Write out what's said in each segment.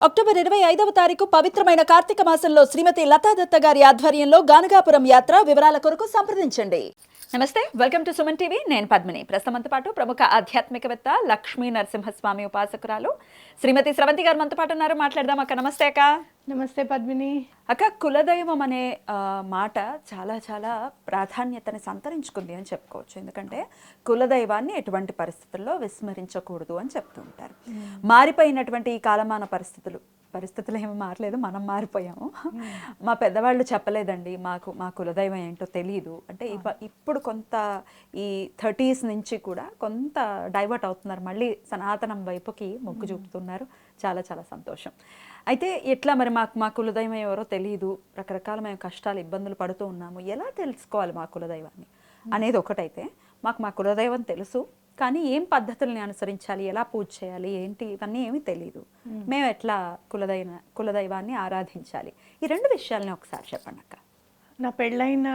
October 25వ తారీఖు పవిత్రమైన కార్తీక మాసంలో శ్రీమతి లతాదత్త గారి ఆధ్వర్యంలో గానగాపురం యాత్ర వివరాల కొరకు సంప్రదించండి. నమస్తే, వెల్కమ్ టు సుమన్ టీవీ. నేను పద్మిని. ప్రస్తుతంతో పాటు ప్రముఖ ఆధ్యాత్మికవేత్త లక్ష్మీ నరసింహస్వామి ఉపాసకురాలు శ్రీమతి స్రవంతి గారు మనతో పాటు ఉన్నారు. మాట్లాడదాం అక్క. నమస్తే అక్క. నమస్తే పద్మిని. అక్క, కులదైవం అనే మాట చాలా చాలా ప్రాధాన్యతని సంతరించుకుంది అని చెప్పుకోవచ్చు. ఎందుకంటే కులదైవాన్ని ఎటువంటి పరిస్థితుల్లో విస్మరించకూడదు అని చెప్తూ ఉంటారు. మారిపోయినటువంటి ఈ కాలమాన పరిస్థితులు ఏమి మారలేదు, మనం మారిపోయాము. మా పెద్దవాళ్ళు చెప్పలేదండి మాకు మా కులదైవం ఏంటో తెలియదు అంటే ఇప్పుడు కొంత ఈ 30s నుంచి కూడా కొంత డైవర్ట్ అవుతున్నారు, మళ్ళీ సనాతనం వైపుకి మొగ్గు చూపుతున్నారు. చాలా చాలా సంతోషం. అయితే ఎట్లా మరి మా కులదైవం ఎవరో తెలియదు, రకరకాల మేము కష్టాలు ఇబ్బందులు పడుతూ ఉన్నాము, ఎలా తెలుసుకోవాలి మా కులదైవాన్ని అనేది ఒకటైతే, మా కులదైవం తెలుసు కానీ ఏం పద్ధతుల్ని అనుసరించాలి, ఎలా పూజ చేయాలి, ఏంటి ఇవన్నీ ఏమీ తెలియదు, మేము ఎట్లా కులదైవాన్ని ఆరాధించాలి, ఈ రెండు విషయాలని ఒకసారి చెప్పండి అక్క. నా పెళ్ళైన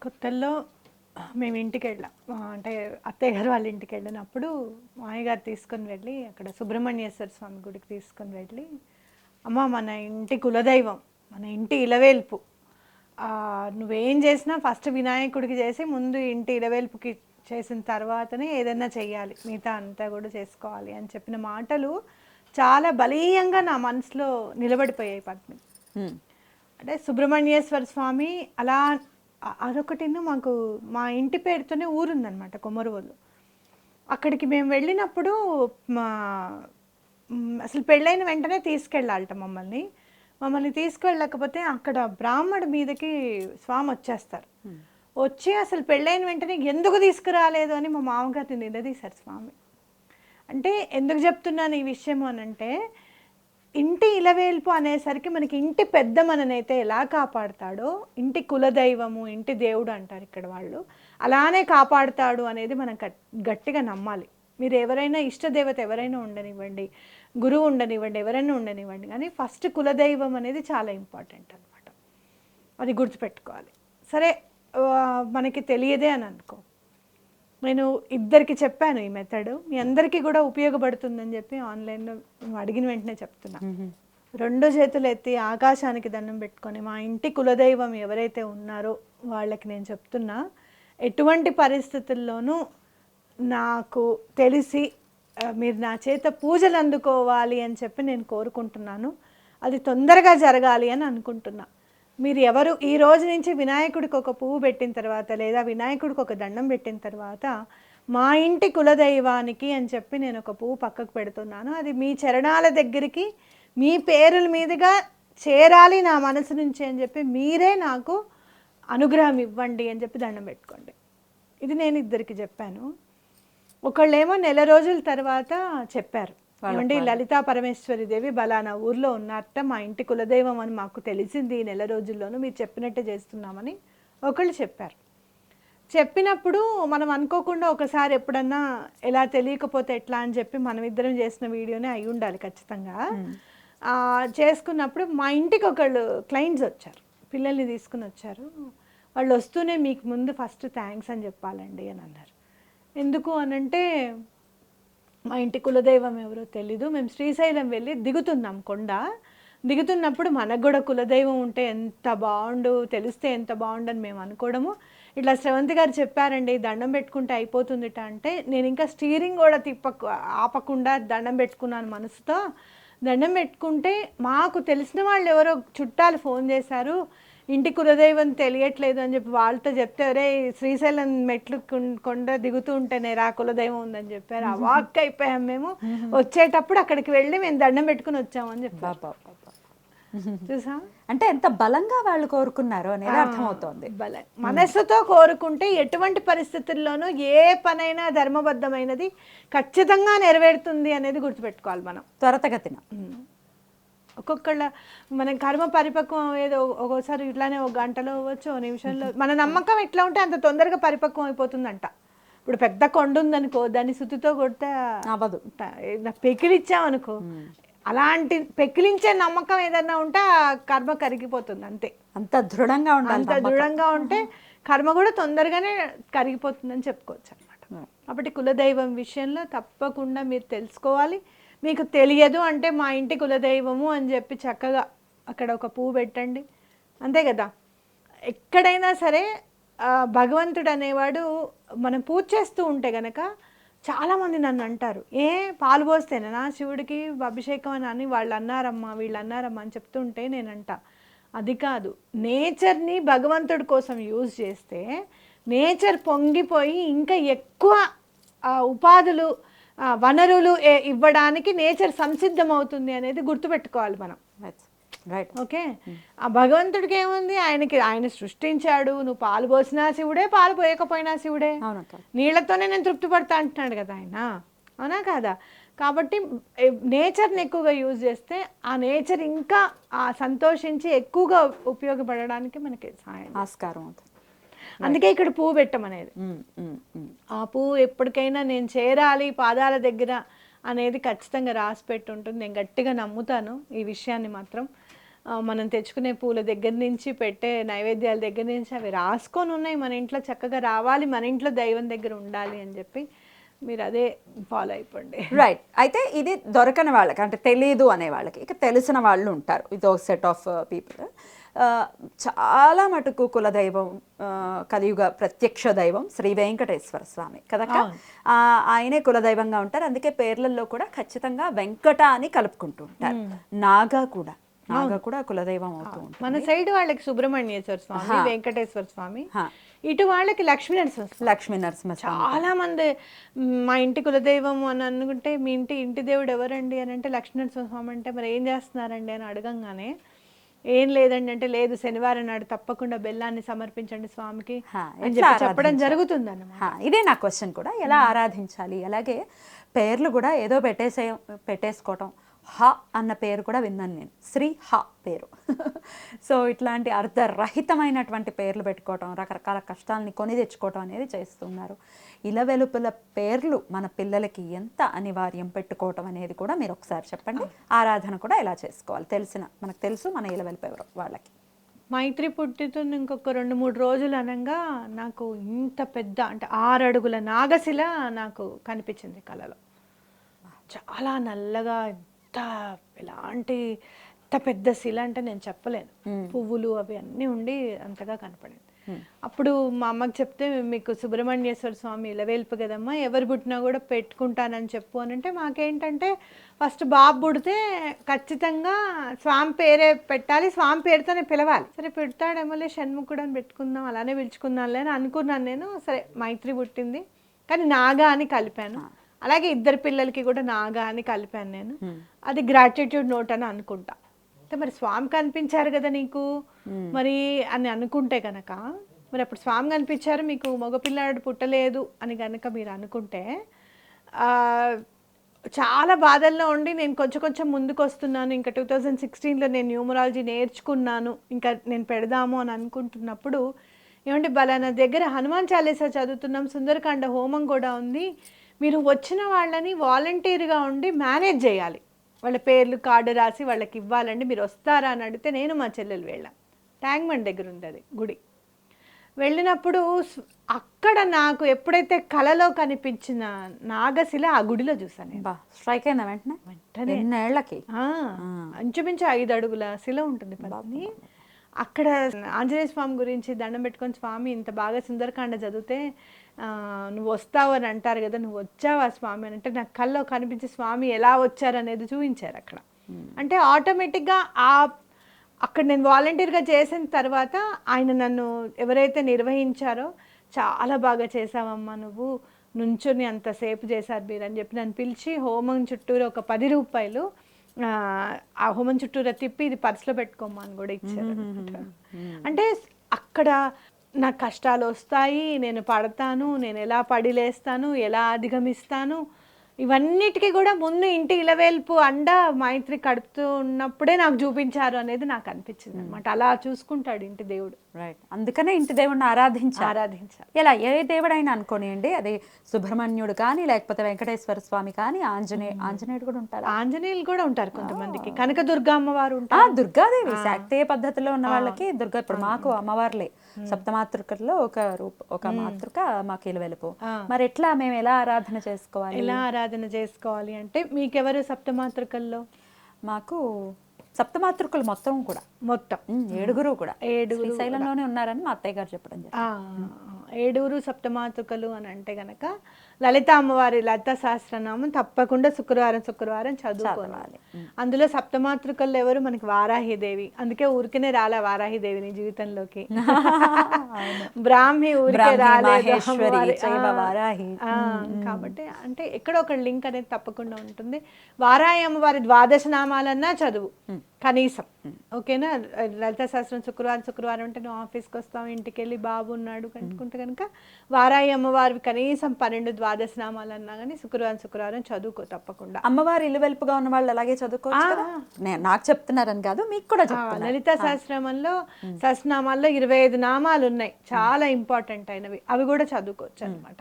కొత్తల్లో మేము ఇంటికి వెళ్ళాం, అంటే అత్తయ్య గారు వాళ్ళ ఇంటికి వెళ్ళినప్పుడు మామయ్య గారు తీసుకొని వెళ్ళి అక్కడ సుబ్రహ్మణ్యేశ్వర స్వామి గుడికి తీసుకొని వెళ్ళి, అమ్మ మన ఇంటి కులదైవం, మన ఇంటి ఇలవేల్పు, నువ్వేం చేసినా ఫస్ట్ వినాయకుడికి చేసి ముందు ఇంటి ఇలవేల్పుకి చేసిన తర్వాతనే ఏదైనా చెయ్యాలి, మిగతా అంతా కూడా చేసుకోవాలి అని చెప్పిన మాటలు చాలా బలీయంగా నా మనసులో నిలబడిపోయాయి పద్మి. అంటే సుబ్రహ్మణ్యేశ్వర స్వామి అలా అదొకటి, మాకు మా ఇంటి పేరుతోనే ఊరుందనమాట కొమరవోలు. అక్కడికి మేము వెళ్ళినప్పుడు అసలు పెళ్ళైన వెంటనే తీసుకెళ్ళాలట మమ్మల్ని తీసుకెళ్ళకపోతే అక్కడ బ్రాహ్మడి మీదకి స్వామి వచ్చేస్తారు. వచ్చి అసలు పెళ్ళైన వెంటనే ఎందుకు తీసుకురాలేదు అని మా మామగారిని నిలదీశారు స్వామి. అంటే ఎందుకు చెప్తున్నాను ఈ విషయము అని అంటే, ఇంటి ఇలవేల్పు అనేసరికి మనకి ఇంటి పెద్ద మననైతే ఎలా కాపాడుతాడో, ఇంటి కులదైవము ఇంటి దేవుడు అంటారు ఇక్కడ వాళ్ళు, అలానే కాపాడుతాడు అనేది మనం గట్టిగా నమ్మాలి. మీరు ఎవరైనా ఇష్టదేవత ఎవరైనా ఉండనివ్వండి, గురువు ఉండనివ్వండి, ఎవరైనా ఉండనివ్వండి, కానీ ఫస్ట్ కులదైవం అనేది చాలా ఇంపార్టెంట్ అనమాట. అది గుర్తుపెట్టుకోవాలి. సరే, మనకి తెలియదే అని అనుకో, నేను ఇద్దరికి చెప్పాను ఈ మెథడ్, మీ అందరికీ కూడా ఉపయోగపడుతుందని చెప్పి ఆన్లైన్లో అడిగిన వెంటనే చెప్తున్నా. 2 చేతులు ఎత్తి ఆకాశానికి దండం పెట్టుకొని మా ఇంటి కులదైవం ఎవరైతే ఉన్నారో వాళ్ళకి నేను చెప్తున్నా, ఎటువంటి పరిస్థితుల్లోనూ నాకు తెలిసి మీరు నా చేత పూజలు అందుకోవాలి అని చెప్పి నేను కోరుకుంటున్నాను. అది తొందరగా జరగాలి అని అనుకుంటున్నా. మీరు ఎవరు ఈ రోజు నుంచి వినాయకుడికి ఒక పువ్వు పెట్టిన తర్వాత, లేదా వినాయకుడికి ఒక దండం పెట్టిన తర్వాత, మా ఇంటి కులదైవానికి అని చెప్పి నేను ఒక పువ్వు పక్కకు పెడుతున్నాను, అది మీ చరణాల దగ్గరికి మీ పేరుల మీదుగా చేరాలి నా మనసు నుంచి అని చెప్పి మీరే నాకు అనుగ్రహం ఇవ్వండి అని చెప్పి దండం పెట్టుకోండి. ఇది నేను ఇద్దరికి చెప్పాను. ఒకళ్ళేమో 1 రోజుల తర్వాత చెప్పారు, ఏమండి లలితా పరమేశ్వరి దేవి బలానా ఊర్లో ఉన్నారట, మా ఇంటి కులదైవం అని మాకు తెలిసింది ఈ 1 రోజుల్లోనూ, మీరు చెప్పినట్టే చేస్తున్నామని ఒకళ్ళు చెప్పారు. చెప్పినప్పుడు మనం అనుకోకుండా ఒకసారి ఎప్పుడన్నా ఎలా తెలియకపోతే ఎట్లా అని చెప్పి మనం ఇద్దరం చేసిన వీడియోనే అయి ఉండాలి ఖచ్చితంగా. చేసుకున్నప్పుడు మా ఇంటికి ఒకళ్ళు క్లయింట్స్ వచ్చారు, పిల్లల్ని తీసుకుని వచ్చారు. వాళ్ళు వస్తూనే మీకు ముందు ఫస్ట్ థ్యాంక్స్ అని చెప్పాలండి అని అన్నారు. ఎందుకు అనంటే, మా ఇంటి కులదైవం ఎవరో తెలీదు, మేము శ్రీశైలం వెళ్ళి దిగుతున్నాం కొండ, దిగుతున్నప్పుడు మనకు కూడా కులదైవం ఉంటే ఎంత బాగుండు, తెలిస్తే ఎంత బాగుండని మేము అనుకోవడము. ఇట్లా స్రవంతి గారు చెప్పారండి దండం పెట్టుకుంటే అయిపోతుందిట అంటే, నేను ఇంకా స్టీరింగ్ కూడా ఆపకుండా దండం పెట్టుకున్నాను మనసుతో. దండం పెట్టుకుంటే మాకు తెలిసిన వాళ్ళు ఎవరో చుట్టాలు ఫోన్ చేశారు, ఇంటి కులదైవం తెలియట్లేదు అని చెప్పి వాళ్ళతో చెప్తే, అరే శ్రీశైలం మెట్లు కొండ దిగుతూ ఉంటేనే రా కులదైవం ఉందని చెప్పారు. ఆ వాక్ అయిపోయాం మేము. వచ్చేటప్పుడు అక్కడికి వెళ్ళి మేము దండం పెట్టుకుని వచ్చామని చెప్పారు. చూసా అంటే ఎంత బలంగా వాళ్ళు కోరుకున్నారు అనేది అర్థమవుతోంది. మనస్సుతో కోరుకుంటే ఎటువంటి పరిస్థితుల్లోనూ ఏ పనైనా ధర్మబద్ధమైనది ఖచ్చితంగా నెరవేరుతుంది అనేది గుర్తుపెట్టుకోవాలి మనం త్వరతగతిన. ఒక్కొక్కళ్ళ మన కర్మ పరిపక్వం ఏదో ఒక్కోసారి ఇట్లానే 1 గంటలో అవ్వచ్చు, 1 నిమిషంలో. మన నమ్మకం ఎట్లా ఉంటే అంత తొందరగా పరిపక్వం అయిపోతుందంట. ఇప్పుడు పెద్ద కొండ ఉందనుకో, దాన్ని సుత్తితో కొడితే అవ్వదు, పెకిలిచ్చామనుకో, అలాంటి పెకిలించే నమ్మకం ఏదన్నా ఉంటే ఆ కర్మ కరిగిపోతుంది అంతే. అంత దృఢంగా ఉండాలి, అంత దృఢంగా ఉంటే కర్మ కూడా తొందరగానే కరిగిపోతుందని చెప్పుకోవచ్చు అనమాట. కాబట్టి కులదైవం విషయంలో తప్పకుండా మీరు తెలుసుకోవాలి. మీకు తెలియదు అంటే మా ఇంటి కులదైవము అని చెప్పి చక్కగా అక్కడ ఒక పువ్వు పెట్టండి, అంతే కదా. ఎక్కడైనా సరే భగవంతుడు అనేవాడు మనం పూజ చేస్తూ ఉంటే గనక చాలామంది నన్ను అంటారు, పాలు పోస్తేనా శివుడికి అభిషేకం అని వాళ్ళు అన్నారమ్మా వీళ్ళు అన్నారమ్మా అని చెప్తుంటే నేనంట అది కాదు, నేచర్ని భగవంతుడి కోసం యూజ్ చేస్తే నేచర్ పొంగిపోయి ఇంకా ఎక్కువ ఉపాధులు వనరులు ఇవ్వడానికి నేచర్ సంసిద్ధమవుతుంది అనేది గుర్తుపెట్టుకోవాలి మనం. రైట్. ఓకే, ఆ భగవంతుడికి ఏముంది, ఆయన సృష్టించాడు, నువ్వు పాలు పోసినా శివుడే, పాలు పోయకపోయినా శివుడే, నీళ్లతోనే నేను తృప్తి పడతా అంటున్నాడు కదా ఆయన, అవునా కాదా. కాబట్టి నేచర్ని ఎక్కువగా యూజ్ చేస్తే ఆ నేచర్ ఇంకా సంతోషించి ఎక్కువగా ఉపయోగపడడానికి మనకి సహాయం ఆస్కారం అవుతుంది. అందుకే ఇక్కడ పువ్వు పెట్టమనేది. ఆ పువ్వు ఎప్పటికైనా నేను చేరాలి పాదాల దగ్గర అనేది ఖచ్చితంగా రాసి పెట్టి ఉంటుంది. నేను గట్టిగా నమ్ముతాను ఈ విషయాన్ని మాత్రం. మనం తెచ్చుకునే పూల దగ్గర నుంచి పెట్టే నైవేద్యాల దగ్గర నుంచి అవి రాసుకొని ఉన్నాయి, మన ఇంట్లో చక్కగా రావాలి, మన ఇంట్లో దైవం దగ్గర ఉండాలి అని చెప్పి మీరు అదే ఫాలో అయిపోండి. రైట్. అయితే ఇది దొరకని వాళ్ళకి, అంటే తెలియదు అనే వాళ్ళకి, ఇక తెలిసిన వాళ్ళు ఉంటారు, ఇది ఒక సెట్ ఆఫ్ పీపుల్. చాలా మటుకు కులదైవం, కలియుగ ప్రత్యక్ష దైవం శ్రీ వెంకటేశ్వర స్వామి కదా, ఆయనే కులదైవంగా ఉంటారు. అందుకే పేర్లలో కూడా ఖచ్చితంగా వెంకట అని కలుపుకుంటూ ఉంటారు. నాగా కూడా కులదైవం అవుతూ ఉంటుంది. మన సైడ్ వాళ్ళకి సుబ్రహ్మణ్యేశ్వర స్వామి, వెంకటేశ్వర స్వామి, ఇటు వాళ్ళకి లక్ష్మీ నరసింహ. చాలా మంది మా ఇంటి కులదైవం అని అనుకుంటే మీ ఇంటి దేవుడు ఎవరండి అని అంటే లక్ష్మీ నరసింహ స్వామి అంటే మరి ఏం చేస్తున్నారండి అని అడగంగానే ఏం లేదండి అంటే లేదు శనివారం నాడు తప్పకుండా బెల్లాన్ని సమర్పించండి స్వామికి అని చెప్పడం జరుగుతుంది అన్నమాట. ఇదే నా క్వశ్చన్ కూడా, ఎలా ఆరాధించాలి. అలాగే పేర్లు కూడా ఏదో పెట్టేసుకోవటం, హ అన్న పేరు కూడా విన్నాను నేను, శ్రీ హ పేరు. సో ఇట్లాంటి అర్థరహితమైనటువంటి పేర్లు పెట్టుకోవటం, రకరకాల కష్టాలని కొని తెచ్చుకోవటం అనేది చేస్తున్నారు. ఇలవెలుపుల పేర్లు మన పిల్లలకి ఎంత అనివార్యం పెట్టుకోవటం అనేది కూడా మీరు ఒకసారి చెప్పండి. ఆరాధన కూడా ఎలా చేసుకోవాలి మనకు తెలుసు మన ఇలవెలుపు ఎవరు వాళ్ళకి. మైత్రి పుట్టితున్న ఇంకొక 2-3 రోజులు అనగా నాకు ఇంత పెద్ద అంటే 6 అడుగుల నాగశిల నాకు కనిపించింది కలలో. చాలా నల్లగా, ఎలాంటి ఇంత పెద్ద శిల అంటే నేను చెప్పలేను, పువ్వులు అవి అన్నీ ఉండి అంతగా కనపడింది. అప్పుడు మా అమ్మకి చెప్తే మీకు సుబ్రహ్మణ్యేశ్వర స్వామి ఇలవేల్పు కదమ్మా, ఎవరు పుట్టినా కూడా పెట్టుకుంటానని చెప్పు అని అంటే, మాకేంటంటే ఫస్ట్ బాబు పుడితే ఖచ్చితంగా స్వామి పేరే పెట్టాలి, స్వామి పేరుతోనే పిలవాలి. సరే పెడతాడేమోలే షణ్ముఖుడు అని పెట్టుకుందాం, అలానే పిలుచుకుందాంలే అని అనుకున్నాను నేను. సరే మైత్రి పుట్టింది, కానీ నాగా అని కలిపాను. అలాగే 2 పిల్లలకి కూడా నాగా అని కలిపాను నేను. అది గ్రాటిట్యూడ్ నోట్ అని అనుకుంటా. మరి స్వామి కనిపించారు కదా నీకు మరి అని అనుకుంటే కనుక, మరి అప్పుడు స్వామి కనిపించారు మీకు మగపిల్లాడు పుట్టలేదు అని కనుక మీరు అనుకుంటే చాలా బాధల్లో ఉండి నేను కొంచెం ముందుకు వస్తున్నాను. ఇంకా 2016లో నేను న్యూమరాలజీ నేర్చుకున్నాను, ఇంకా నేను పెడదాము అని అనుకుంటున్నప్పుడు ఏమంటే బలానా దగ్గర హనుమాన్ చాలీసా చదువుతున్నాం, సుందరకాండ హోమం కూడా ఉంది, మీరు వచ్చిన వాళ్ళని వాలంటీర్గా ఉండి మేనేజ్ చేయాలి, వాళ్ళ పేర్లు కార్డు రాసి వాళ్ళకి ఇవ్వాలండి, మీరు వస్తారా అని అడిగితే నేను మా చెల్లెలు వెళ్ళాం. ట్యాంక్ బండ్ దగ్గర ఉంది అది గుడి. వెళ్ళినప్పుడు అక్కడ నాకు ఎప్పుడైతే కలలో కనిపించిన నాగశిల ఆ గుడిలో చూసాను. స్ట్రైక్ అయినా వెంటనే ఇంచుమించు 5 అడుగుల శిల ఉంటుంది పద్మిని. అక్కడ ఆంజనేయ స్వామి గురించి దండం పెట్టుకొని, స్వామి ఇంత బాగా సుందరకాండ చదివితే నువ్వు వస్తావు అని అంటారు కదా, నువ్వు వచ్చావా స్వామి అని అంటే నాకు కల్లో కనిపించి స్వామి ఎలా వచ్చారు అనేది చూపించారు అక్కడ. అంటే ఆటోమేటిక్గా అక్కడ నేను వాలంటీర్గా చేసిన తర్వాత ఆయన నన్ను ఎవరైతే నిర్వహించారో చాలా బాగా చేసావమ్మా నువ్వు, నుంచుని అంతసేపు చేశారు మీరు అని చెప్పి నన్ను పిలిచి హోమం చుట్టూరు ఒక 10 రూపాయలు ఆ హోమం చుట్టూరా తిప్పి ఇది పర్సులో పెట్టుకోమ్మా అని కూడా ఇచ్చారు. అంటే అక్కడ నాకు కష్టాలు వస్తాయి, నేను పడతాను, నేను ఎలా పడి లేస్తాను, ఎలా అధిగమిస్తాను, ఇవన్నిటికీ కూడా ముందు ఇంటి ఇలవేల్పు అండ మైత్రి కడుపుతూ ఉన్నప్పుడే నాకు చూపించారు అనేది నాకు అనిపించింది అనమాట. అలా చూసుకుంటాడు ఇంటి దేవుడు. రైట్. అందుకనే ఇంటి దేవుడిని ఆరాధించాలి. ఎలా ఏ దేవుడైనా అనుకోనియండి, అది సుబ్రహ్మణ్యుడు కానీ లేకపోతే వెంకటేశ్వర స్వామి కానీ, ఆంజనేయుడు కూడా ఉంటారు, ఆంజనేయులు కూడా ఉంటారు కొంతమందికి, కనకదుర్గ అమ్మవారు ఉంటారు, దుర్గాదేవి శాక్తేయ పద్ధతిలో ఉన్న వాళ్ళకి దుర్గా. ఇప్పుడు మాకు అమ్మవార్లే సప్తమాతృకల్లో ఒక మాతృక మాకు ఇలవెలుపు. మరి ఎట్లా మేము ఎలా ఆరాధన చేసుకోవాలి? ఎలా ఆరాధన చేసుకోవాలి అంటే మీకెవరు సప్తమాతృకల్లో? మాకు సప్తమాతృకులు మొత్తం కూడా మొత్తం 7 కూడా ఏడుగురు శ్రీశైలంలోనే ఉన్నారని మా అత్తయ్య గారు చెప్పడం జరిగింది. 7 సప్తమాతృకలు అని అంటే గనక లలిత అమ్మవారి లలిత సహస్రనామం తప్పకుండా శుక్రవారం చదువుకోవాలి. అందులో సప్తమాతృకల్లో ఎవరు? మనకి వారాహిదేవి. అందుకే ఊరికనే రాలా వారాహిదేవిని జీవితంలోకి. బ్రాహ్మి ఊరికే రాలేదు. కాబట్టి అంటే ఎక్కడో ఒక లింక్ అనేది తప్పకుండా ఉంటుంది. వారాహి అమ్మవారి 12 నామాలన్నా చదువు కనీసం. ఓకేనా? లలిత సహస్రం శుక్రవారం అంటే నువ్వు ఆఫీస్కి వస్తావు, ఇంటికి వెళ్ళి బాబు ఉన్నాడు కనుకుంటే కనుక వారాహి అమ్మవారి కనీసం 12 నామాలన్నా కానీ శుక్రవారం చదువుకో తప్పకుండా. అమ్మవారి ఇల్లు వెలుపుగా ఉన్న వాళ్ళు అలాగే చదువుకోవచ్చు కదా? నాకు చెప్తున్నారని కాదు, మీకు కూడా చెప్తున్నా. లలిత సహస్రమంలో సహస్రనామాల్లో 25 నామాలు ఉన్నాయి, చాలా ఇంపార్టెంట్ అయినవి. అవి కూడా చదువుకోవచ్చు అనమాట.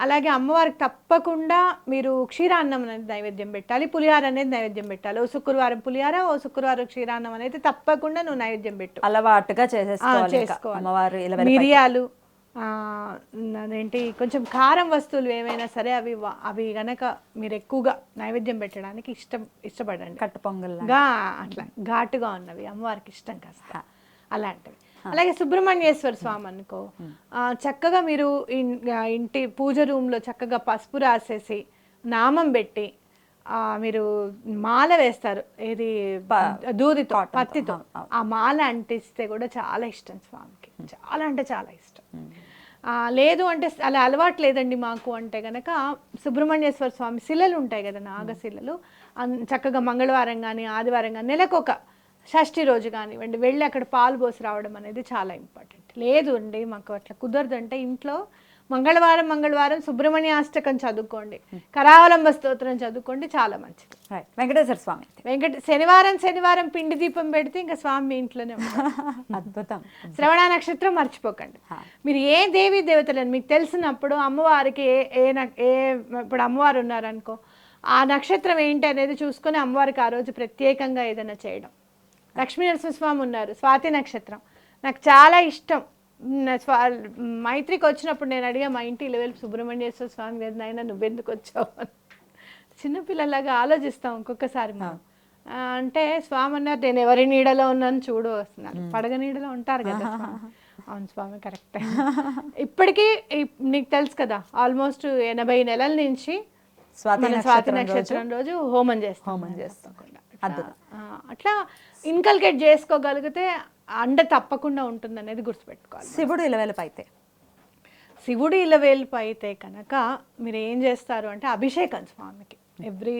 అలాగే అమ్మవారికి తప్పకుండా మీరు క్షీరాన్నం అనేది నైవేద్యం పెట్టాలి, పులిహార అనేది నైవేద్యం పెట్టాలి. ఓ శుక్రవారం పులిహార, ఓ శుక్రవారం క్షీరాన్నం అనేది తప్పకుండా నువ్వు నైవేద్యం పెట్టు. అలవాటుగా చేసుకోవాలి. మిరియాలు, అదేంటి కొంచెం కారం వస్తువులు ఏమైనా సరే అవి గనక మీరు ఎక్కువగా నైవేద్యం పెట్టడానికి ఇష్టపడండి. కట్టు పొంగల్ అట్లా ఘాటుగా ఉన్నవి అమ్మవారికి ఇష్టం కాస్త అలాంటివి. అలాగే సుబ్రహ్మణ్యేశ్వర స్వామి అనుకో, చక్కగా మీరు ఇంటి పూజ రూమ్లో చక్కగా పసుపు రాసేసి నామం పెట్టి మీరు మాల వేస్తారు, ఏది దూదితో పత్తితో. ఆ మాల అంటిస్తే కూడా చాలా ఇష్టం స్వామికి, చాలా అంటే చాలా ఇష్టం. లేదు అంటే అలా అలవాటు లేదండి మాకు అంటే కనుక సుబ్రహ్మణ్యేశ్వర స్వామి శిలలు ఉంటాయి కదా, నాగశిలలు, చక్కగా మంగళవారం కానీ ఆదివారం కానీ నెలకొక షష్ఠి రోజు కానివ్వండి వెళ్ళి అక్కడ పాలు పోసి రావడం అనేది చాలా ఇంపార్టెంట్. లేదు అండి మాకు అట్లా కుదరదు అంటే ఇంట్లో మంగళవారం సుబ్రహ్మణ్య అష్టకం చదువుకోండి, కరావలంబ స్తోత్రం చదువుకోండి, చాలా మంచిది. వెంకటేశ్వర స్వామి శనివారం పిండి దీపం పెడితే ఇంకా స్వామి మీ ఇంట్లోనే అద్భుతం. శ్రవణ నక్షత్రం మర్చిపోకండి. మీరు ఏ దేవీ దేవతలను మీకు తెలిసినప్పుడు అమ్మవారికి ఇప్పుడు అమ్మవారు ఉన్నారనుకో, ఆ నక్షత్రం ఏంటి అనేది చూసుకొని అమ్మవారికి ఆ రోజు ప్రత్యేకంగా ఏదైనా చేయడం. లక్ష్మీ నరసింహస్వామి ఉన్నారు, స్వాతి నక్షత్రం నాకు చాలా ఇష్టం. మైత్రికి వచ్చినప్పుడు నేను అడిగా, మా ఇంటి లెవెల్ సుబ్రహ్మణ్యేశ్వర స్వామి లేదు నాయన, నువ్వెందుకు వచ్చావు? చిన్నపిల్లలాగా ఆలోచిస్తాం ఒక్కొక్కసారి మనం. అంటే స్వామి అన్నారు, నేను ఎవరి నీడలో ఉన్నాను చూడు వస్తున్నారు, పడగ నీడలో ఉంటారు కదా. అవును స్వామి కరెక్ట్. ఇప్పటికీ నీకు తెలుసు కదా, ఆల్మోస్ట్ 80 నెలల నుంచి స్వాతి నక్షత్రం రోజు హోమం చేస్తాం. అట్లా ఇన్కల్కేట్ చేసుకోగలిగితే అండ తప్పకుండా ఉంటుంది అనేది గుర్తుపెట్టుకోవాలి. శివుడు ఇలవేల్పు అయితే కనుక మీరు ఏం చేస్తారు అంటే అభిషేకం స్వామికి ఎవ్రీ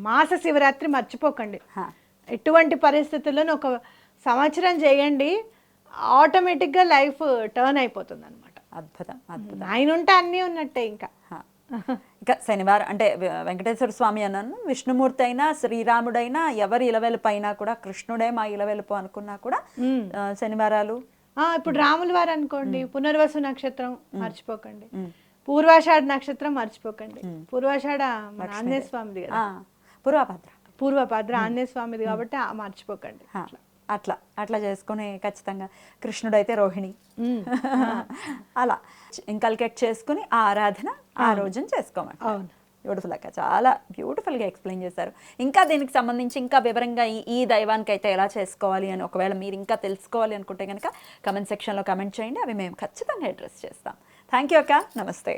మాస శివరాత్రి మర్చిపోకండి. ఎటువంటి పరిస్థితుల్లోనూ 1 సంవత్సరం చేయండి, ఆటోమేటిక్గా లైఫ్ టర్న్ అయిపోతుంది అనమాట. అద్భుతం. ఆయన ఉంటే అన్నీ ఉన్నట్టే. ఇంకా శనివారం అంటే వెంకటేశ్వర స్వామి అన్నాను, విష్ణుమూర్తి అయినా శ్రీరాముడైనా ఎవరి ఇలవెలుపు అయినా కూడా, కృష్ణుడే మా ఇలవెలుపు అనుకున్నా కూడా శనివారాలు. ఇప్పుడు రాముల వారు అనుకోండి, పునర్వసు నక్షత్రం మర్చిపోకండి, పూర్వాషాఢ నక్షత్రం మర్చిపోకండి. పూర్వాషాఢ ఆంజనేయ స్వామిది కదా, పూర్వభద్ర ఆంజనేయ స్వామిది కాబట్టి మర్చిపోకండి. అట్లా చేసుకుని ఖచ్చితంగా కృష్ణుడైతే రోహిణి అలా ఇంకల్కేట్ చేసుకుని ఆ ఆరాధన ఆ రోజున చేసుకోమండి. బ్యూటిఫుల్ అక్క, చాలా బ్యూటిఫుల్గా ఎక్స్ప్లెయిన్ చేశారు. ఇంకా దీనికి సంబంధించి ఇంకా వివరంగా ఈ దైవానికి అయితే ఎలా చేసుకోవాలి అని ఒకవేళ మీరు ఇంకా తెలుసుకోవాలి అనుకుంటే కనుక కమెంట్ సెక్షన్లో కమెంట్ చేయండి, అవి మేము ఖచ్చితంగా అడ్రస్ చేస్తాం. థ్యాంక్ యూ అక్క, నమస్తే.